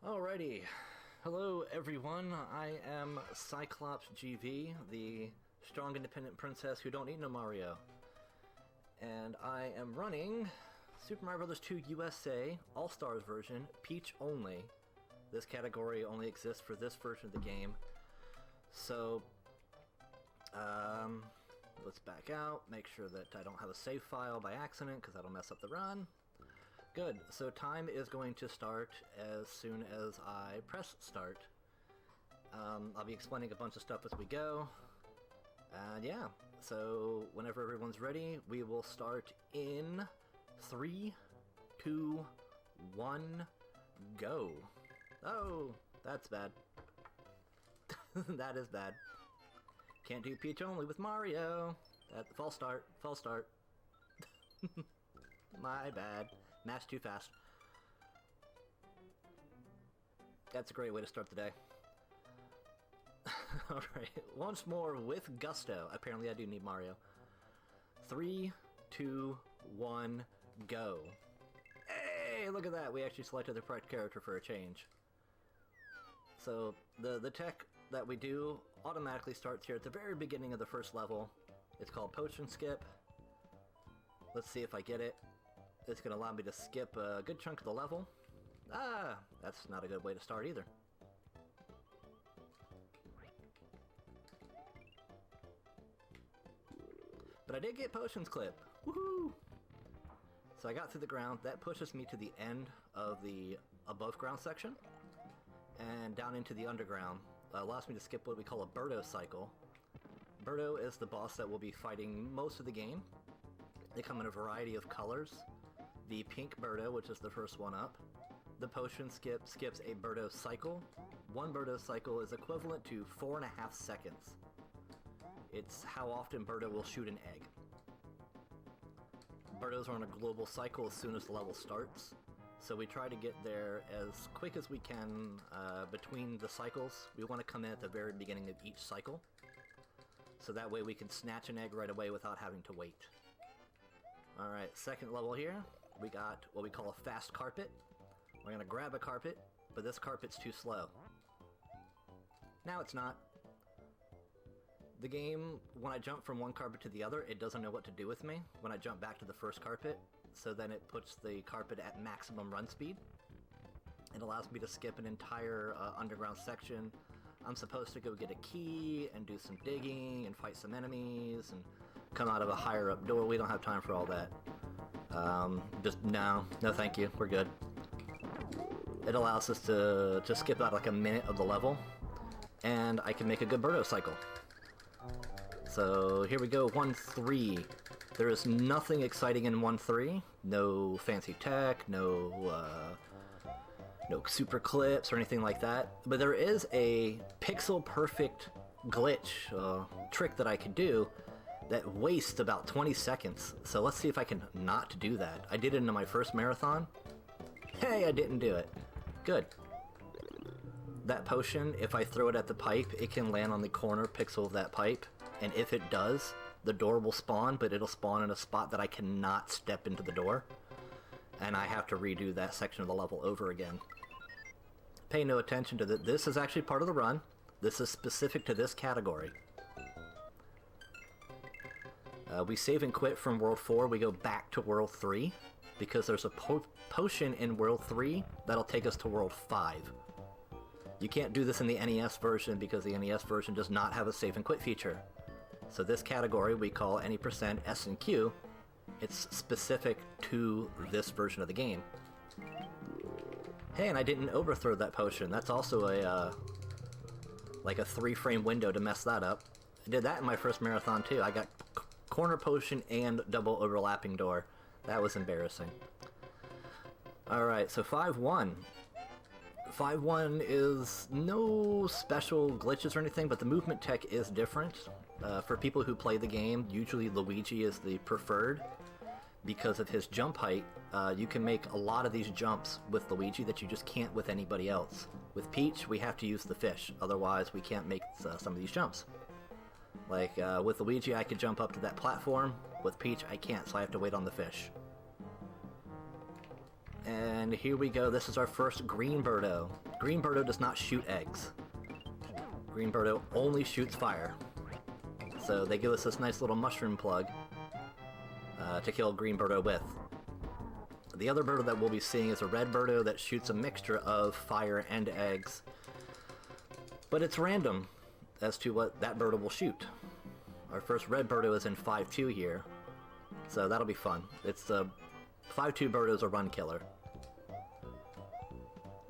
Alrighty. Hello, everyone. I am CyklopzGV, the strong independent princess who don't need no Mario. And I am running Super Mario Bros. 2 USA All-Stars version, Peach only. This category only exists for this version of the game. So, let's back out, make sure that I don't have a save file by accident, because that'll mess up the run. Good, so time is going to start as soon as I press start. I'll be explaining a bunch of stuff as we go. And yeah, so whenever everyone's ready, we will start in 3, 2, 1, go. Oh, that's bad. That is bad. Can't do Peach only with Mario. False start, false start. My bad. Mash too fast. That's a great way to start the day. Alright, once more with gusto. Apparently I do need Mario. 3, 2, 1, go. Hey, look at that! We actually selected the correct character for a change. So, the tech that we do automatically starts here at the very beginning of the first level. It's called Potion Skip. Let's see if I get it. It's going to allow me to skip a good chunk of the level. Ah, that's not a good way to start either. But I did get Potions Clip. Woohoo! So I got through the ground. That pushes me to the end of the above ground section. And down into the underground. Allows me to skip what we call a Birdo cycle. Birdo is the boss that will be fighting most of the game. They come in a variety of colors. The pink Birdo, which is the first one up. The potion skip skips a Birdo cycle. One Birdo cycle is equivalent to 4.5 seconds. It's how often Birdo will shoot an egg. Birdos are on a global cycle as soon as the level starts. So we try to get there as quick as we can between the cycles. We want to come in at the very beginning of each cycle. So that way we can snatch an egg right away without having to wait. Alright, second level here. We got what we call a fast carpet. We're going to grab a carpet, but this carpet's too slow. Now it's not. The game, when I jump from one carpet to the other, it doesn't know what to do with me when I jump back to the first carpet. So then it puts the carpet at maximum run speed. It allows me to skip an entire underground section. I'm supposed to go get a key and do some digging and fight some enemies and come out of a higher up door. We don't have time for all that. No thank you, we're good. It allows us to skip out like a minute of the level, and I can make a good Birdo cycle. So here we go, 1-3. There is nothing exciting in 1-3. No fancy tech, no super clips or anything like that. But there is a pixel perfect glitch trick that I can do that wastes about 20 seconds. So let's see if I can not do that. I did it in my first marathon. Hey, I didn't do it. Good. That potion, if I throw it at the pipe, it can land on the corner pixel of that pipe. And if it does, the door will spawn, but it'll spawn in a spot that I cannot step into the door. And I have to redo that section of the level over again. Pay no attention to that. This is actually part of the run. This is specific to this category. We save and quit from World 4, we go back to World 3, because there's a potion in World 3 that'll take us to World 5. You can't do this in the NES version because the NES version does not have a save and quit feature. So this category we call any % S and Q. It's specific to this version of the game. Hey, and I didn't overthrow that potion. That's also a like a 3-frame window to mess that up. I did that in my first marathon too. I got corner potion and double overlapping door. That was embarrassing. Alright, so 5-1. 5-1 is no special glitches or anything, but the movement tech is different. For people who play the game, usually Luigi is the preferred. Because of his jump height, you can make a lot of these jumps with Luigi that you just can't with anybody else. With Peach, we have to use the fish, otherwise we can't make some of these jumps. Like, with Luigi I could jump up to that platform, with Peach I can't, so I have to wait on the fish. And here we go, this is our first green birdo. Green birdo does not shoot eggs. Green birdo only shoots fire. So they give us this nice little mushroom plug to kill green birdo with. The other birdo that we'll be seeing is a red birdo that shoots a mixture of fire and eggs. But it's random as to what that birdo will shoot. Our first red birdo is in 5-2 here, so that'll be fun. It's the 5-2 birdo is a run killer.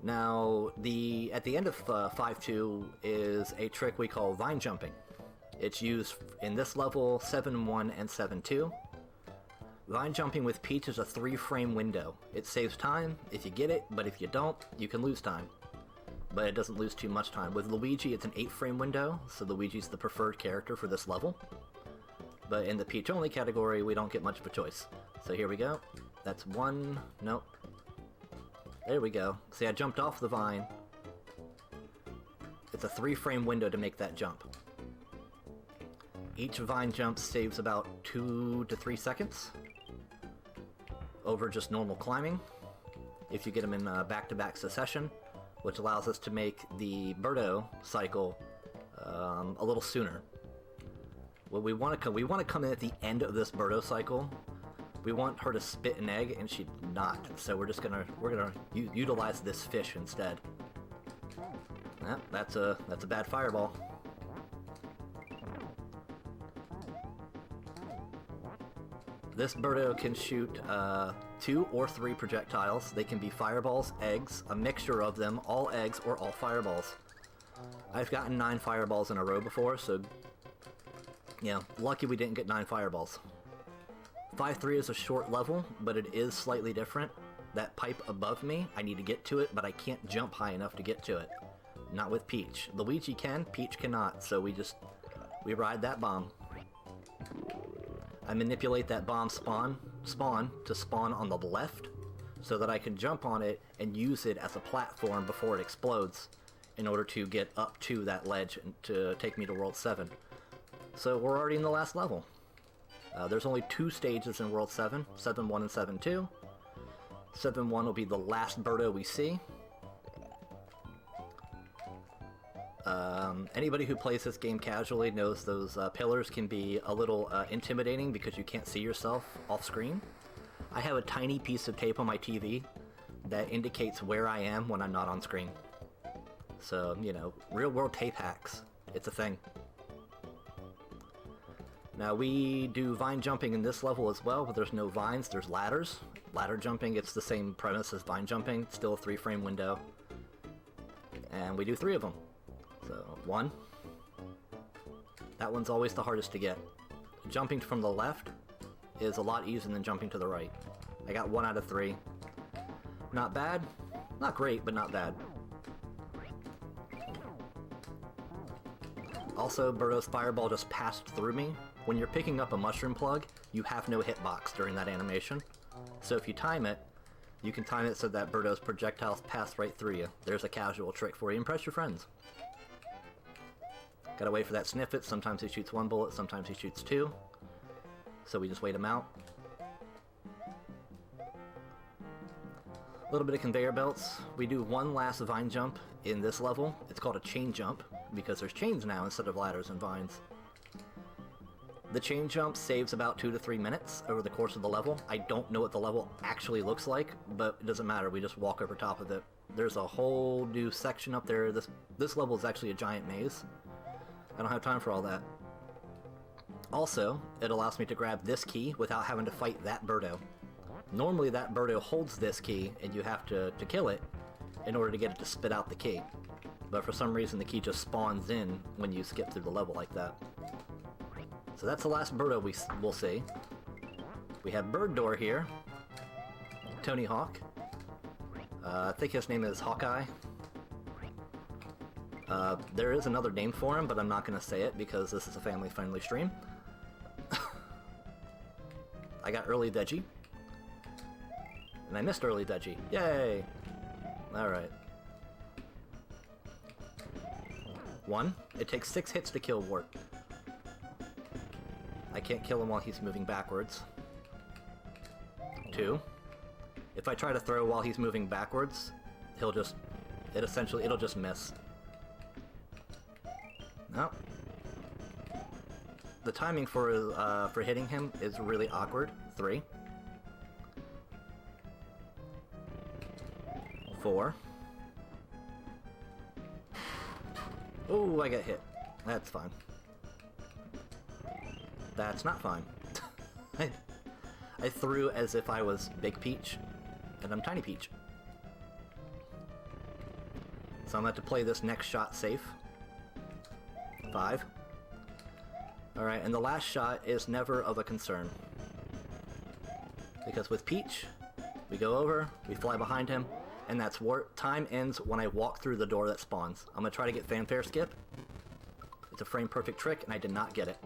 Now, at the end of 5-2 is a trick we call vine jumping. It's used in this level 7-1 and 7-2. Vine jumping with Peach is a 3-frame window. It saves time if you get it, but if you don't, you can lose time. But it doesn't lose too much time. With Luigi, it's an 8-frame window, so Luigi's the preferred character for this level. But in the Peach only category, we don't get much of a choice. So here we go. That's one. Nope. There we go. See, I jumped off the vine. It's a 3-frame window to make that jump. Each vine jump saves about 2 to 3 seconds over just normal climbing, if you get them in back-to-back succession, which allows us to make the birdo cycle a little sooner. Well, we want to come in at the end of this birdo cycle. We want her to spit an egg, and she did not. So we're gonna utilize this fish instead. That's a bad fireball. This birdo can shoot 2 or 3 projectiles. They can be fireballs, eggs, a mixture of them, all eggs or all fireballs. I've gotten 9 fireballs in a row before, so yeah, lucky we didn't get 9 fireballs. 5-3 is a short level, but it is slightly different. That pipe above me, I need to get to it, but I can't jump high enough to get to it. Not with Peach. Luigi can, Peach cannot, so we ride that bomb. I manipulate that bomb spawn to spawn on the left so that I can jump on it and use it as a platform before it explodes in order to get up to that ledge and to take me to World 7. So we're already in the last level. There's only 2 stages in World 7, 7-1 and 7-2. 7-1 will be the last birdo we see. Anybody who plays this game casually knows those pillars can be a little intimidating because you can't see yourself off screen. I have a tiny piece of tape on my TV that indicates where I am when I'm not on screen. So, you know, real world tape hacks. It's a thing. Now we do vine jumping in this level as well, but there's no vines, there's ladders. Ladder jumping, it's the same premise as vine jumping, still a 3-frame window. And we do 3 of them. So, 1. That one's always the hardest to get. Jumping from the left is a lot easier than jumping to the right. I got 1 out of 3. Not bad. Not great, but not bad. Also, Birdo's fireball just passed through me. When you're picking up a mushroom plug, you have no hitbox during that animation. So if you time it, you can time it so that Birdo's projectiles pass right through you. There's a casual trick for you. Impress your friends. Gotta wait for that sniffet. Sometimes he shoots 1 bullet, sometimes he shoots 2. So we just wait him out. A little bit of conveyor belts. We do 1 last vine jump in this level. It's called a chain jump because there's chains now instead of ladders and vines. The chain jump saves about 2 to 3 minutes over the course of the level. I don't know what the level actually looks like, but it doesn't matter. We just walk over top of it. There's a whole new section up there. This level is actually a giant maze. I don't have time for all that. Also, it allows me to grab this key without having to fight that birdo. Normally that birdo holds this key and you have to kill it in order to get it to spit out the key. But for some reason the key just spawns in when you skip through the level like that. So that's the last birdo we'll see. We have Bird Door here. Tony Hawk. I think his name is Hawkeye. There is another name for him, but I'm not going to say it because this is a family-friendly stream. I got early veggie. And I missed early veggie. Yay! Alright. 1. It takes 6 hits to kill Wart. I can't kill him while he's moving backwards. 2. If I try to throw while he's moving backwards, it'll just miss. No. The timing for hitting him is really awkward. 3. 4. Oh, I got hit. That's fine. That's not fine. I threw as if I was Big Peach, and I'm Tiny Peach. So I'm going to have to play this next shot safe. 5. Alright, and the last shot is never of a concern. Because with Peach, we go over, we fly behind him, and that's warp. Time ends when I walk through the door that spawns. I'm going to try to get Fanfare Skip. It's a frame perfect trick, and I did not get it.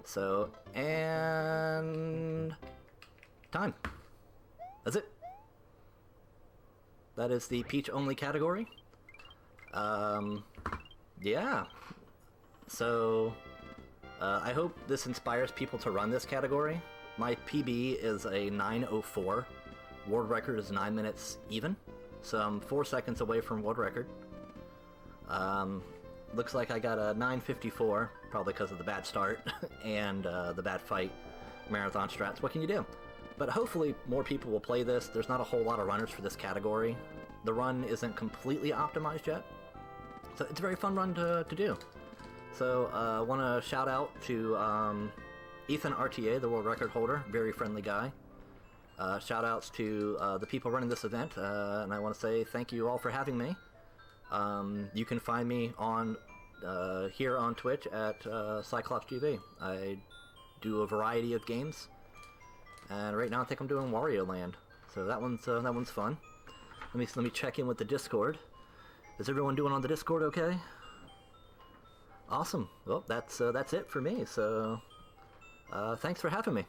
So, and... time. That's it. That is the Peach only category. Yeah. So, I hope this inspires people to run this category. My PB is a 9:04. World record is 9 minutes even. So I'm 4 seconds away from world record. Looks like I got a 9:54, probably because of the bad start and the bad fight marathon strats. What can you do? But hopefully more people will play this. There's not a whole lot of runners for this category. The run isn't completely optimized yet. So it's a very fun run to do. So I want to shout out to Ethan RTA, the world record holder, very friendly guy. Shout outs to the people running this event, and I want to say thank you all for having me. You can find me on here on Twitch at CyklopzGV. I do a variety of games, and right now I think I'm doing Wario Land, so that one's fun. Let me check in with the Discord. Is everyone doing on the Discord okay? Awesome. Well, that's it for me. So thanks for having me.